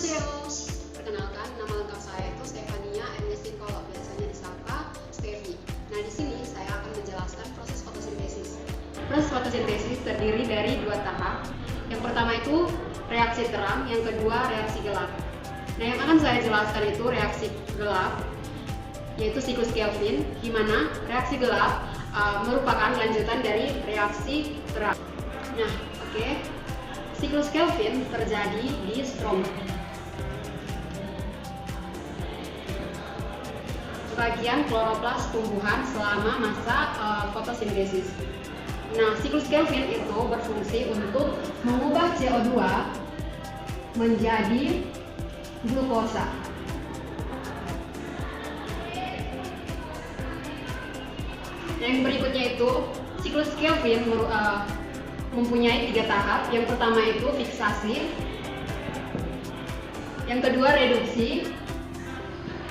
Annyeonghaseyo. Perkenalkan, nama lengkap saya itu Stefania Ernestine Kolo, biasanya disapa Stevi. Nah, di sini saya akan menjelaskan proses fotosintesis. Proses fotosintesis terdiri dari dua tahap. Yang pertama itu reaksi terang, yang kedua reaksi gelap. Nah, yang akan saya jelaskan itu reaksi gelap, yaitu siklus Kelvin, di mana reaksi gelap merupakan lanjutan dari reaksi terang. Nah, siklus Kelvin terjadi di stromal, bagian kloroplas tumbuhan selama masa fotosintesis. Nah, siklus Kelvin itu berfungsi untuk mengubah CO2 menjadi glukosa. Yang berikutnya itu siklus Kelvin mempunyai 3 tahap. Yang pertama itu fiksasi, yang kedua reduksi,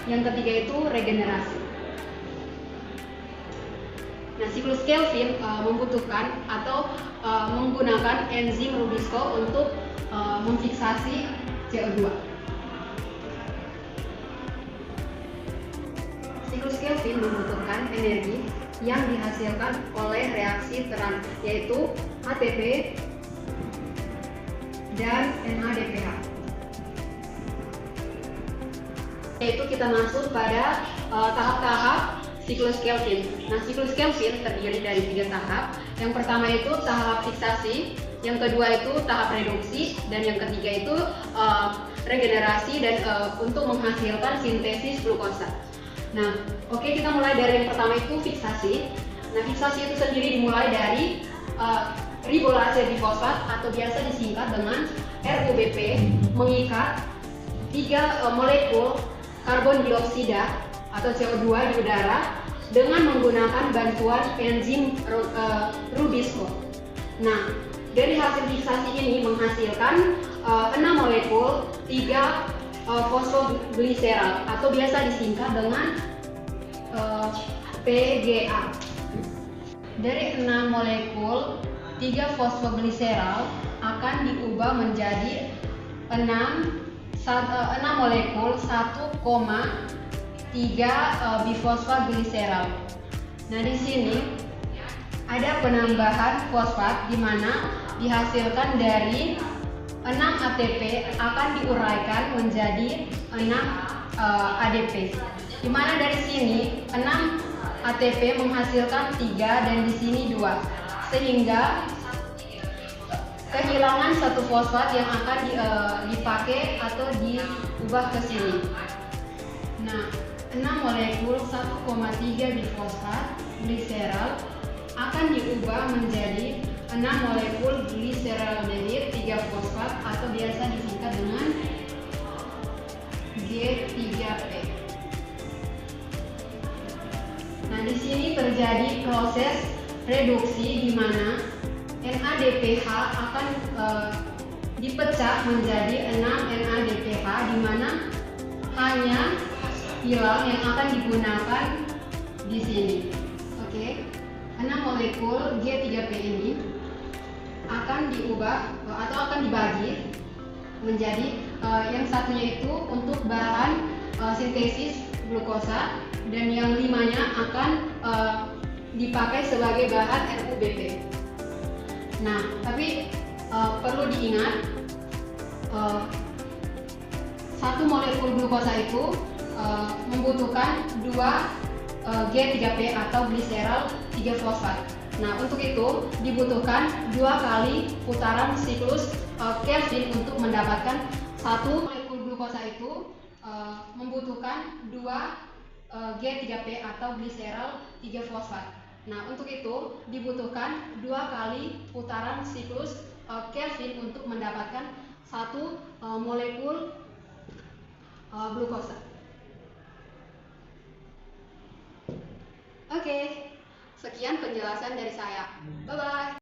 yang ketiga itu regenerasi. Nah, siklus Kelvin membutuhkan atau menggunakan enzim Rubisco untuk memfiksasi CO2. Siklus Kelvin membutuhkan energi yang dihasilkan oleh reaksi terang, yaitu ATP dan NADPH. Yaitu kita masuk pada tahap-tahap siklus Kelvin. Nah, siklus Kelvin terdiri dari 3 tahap. Yang pertama itu tahap fiksasi, yang kedua itu tahap reduksi, dan yang ketiga itu regenerasi dan untuk menghasilkan sintesis glukosa. Nah, kita mulai dari yang pertama itu fiksasi. Nah, fiksasi itu sendiri dimulai dari ribolase bifosfat atau biasa disingkat dengan RUBP, mengikat 3 molekul karbon dioksida atau CO2 di udara dengan menggunakan bantuan enzim Rubisco. Nah, dari hasil fiksasi ini menghasilkan 6 molekul 3 fosfogliseral atau biasa disingkat dengan PGA. Dari 6 molekul 3 fosfogliseral akan diubah menjadi 6 molekul 1,3 bifosfogliseral. Nah, di sini ada penambahan fosfat di mana dihasilkan dari 6 ATP akan diuraikan menjadi 6 ADP. Di mana dari sini 6 ATP menghasilkan 3 dan di sini 2. Sehingga kehilangan 1 fosfat yang akan dipakai atau diubah ke sini. Nah, 6 molekul 1,3 bifosfat gliseral akan diubah menjadi 6 molekul gliseraldehyde 3 fosfat atau biasa disingkat dengan G3P. Nah, di sini terjadi proses reduksi di mana NADPH akan dipecah menjadi 6 NADPH, di mana hanya pilar yang akan digunakan di sini. 6 molekul G3P ini akan diubah atau akan dibagi menjadi yang satunya itu untuk bahan sintesis glukosa dan yang 5-nya akan dipakai sebagai bahan RUBP. Nah, tapi perlu diingat 1 molekul glukosa itu membutuhkan 2 G3P atau gliserol 3 fosfat. Nah, untuk itu dibutuhkan 2 kali putaran siklus Kelvin untuk mendapatkan 1 molekul glukosa itu membutuhkan 2 G3P atau gliserol 3 fosfat. Nah, untuk itu dibutuhkan 2 kali putaran siklus Kelvin untuk mendapatkan 1 molekul glukosa. Sekian penjelasan dari saya. Bye-bye.